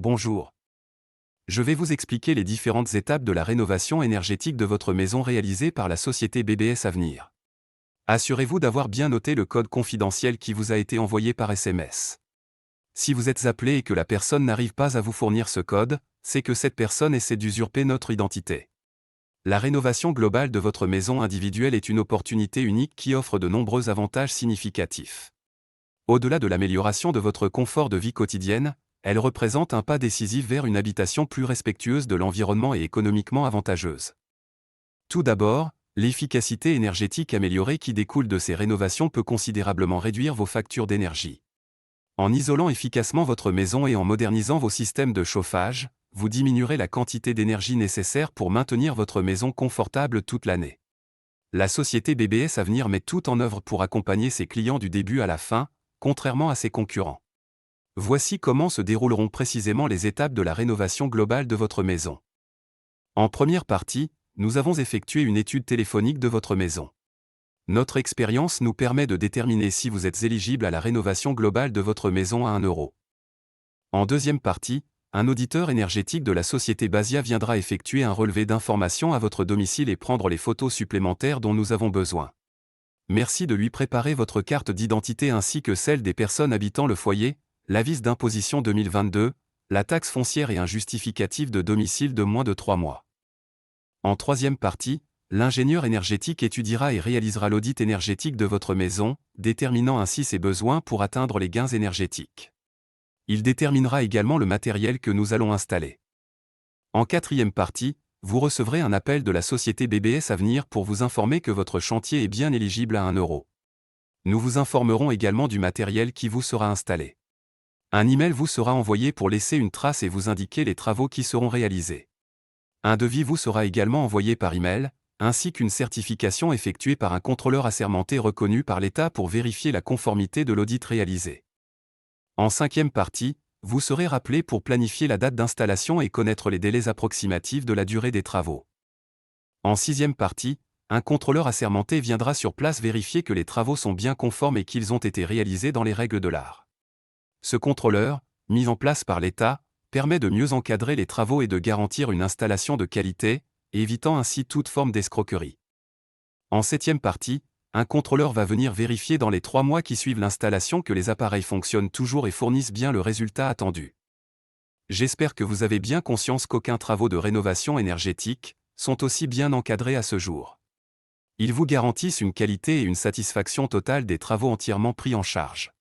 Bonjour. Je vais vous expliquer les différentes étapes de la rénovation énergétique de votre maison réalisée par la société BBS Avenir. Assurez-vous d'avoir bien noté le code confidentiel qui vous a été envoyé par SMS. Si vous êtes appelé et que la personne n'arrive pas à vous fournir ce code, c'est que cette personne essaie d'usurper notre identité. La rénovation globale de votre maison individuelle est une opportunité unique qui offre de nombreux avantages significatifs. Au-delà de l'amélioration de votre confort de vie quotidienne, elle représente un pas décisif vers une habitation plus respectueuse de l'environnement et économiquement avantageuse. Tout d'abord, l'efficacité énergétique améliorée qui découle de ces rénovations peut considérablement réduire vos factures d'énergie. En isolant efficacement votre maison et en modernisant vos systèmes de chauffage, vous diminuerez la quantité d'énergie nécessaire pour maintenir votre maison confortable toute l'année. La société BBS Avenir met tout en œuvre pour accompagner ses clients du début à la fin, contrairement à ses concurrents. Voici comment se dérouleront précisément les étapes de la rénovation globale de votre maison. En première partie, nous avons effectué une étude téléphonique de votre maison. Notre expérience nous permet de déterminer si vous êtes éligible à la rénovation globale de votre maison à 1 euro. En deuxième partie, un auditeur énergétique de la société Basia viendra effectuer un relevé d'informations à votre domicile et prendre les photos supplémentaires dont nous avons besoin. Merci de lui préparer votre carte d'identité ainsi que celle des personnes habitant le foyer, l'avis d'imposition 2022, la taxe foncière et un justificatif de domicile de moins de 3 mois. En troisième partie, l'ingénieur énergétique étudiera et réalisera l'audit énergétique de votre maison, déterminant ainsi ses besoins pour atteindre les gains énergétiques. Il déterminera également le matériel que nous allons installer. En quatrième partie, vous recevrez un appel de la société BBS Avenir pour vous informer que votre chantier est bien éligible à 1 euro. Nous vous informerons également du matériel qui vous sera installé. Un email vous sera envoyé pour laisser une trace et vous indiquer les travaux qui seront réalisés. Un devis vous sera également envoyé par email, ainsi qu'une certification effectuée par un contrôleur assermenté reconnu par l'État pour vérifier la conformité de l'audit réalisé. En cinquième partie, vous serez rappelé pour planifier la date d'installation et connaître les délais approximatifs de la durée des travaux. En sixième partie, un contrôleur assermenté viendra sur place vérifier que les travaux sont bien conformes et qu'ils ont été réalisés dans les règles de l'art. Ce contrôleur, mis en place par l'État, permet de mieux encadrer les travaux et de garantir une installation de qualité, évitant ainsi toute forme d'escroquerie. En septième partie, un contrôleur va venir vérifier dans les 3 mois qui suivent l'installation que les appareils fonctionnent toujours et fournissent bien le résultat attendu. J'espère que vous avez bien conscience qu'aucun travaux de rénovation énergétique sont aussi bien encadrés à ce jour. Ils vous garantissent une qualité et une satisfaction totale des travaux entièrement pris en charge.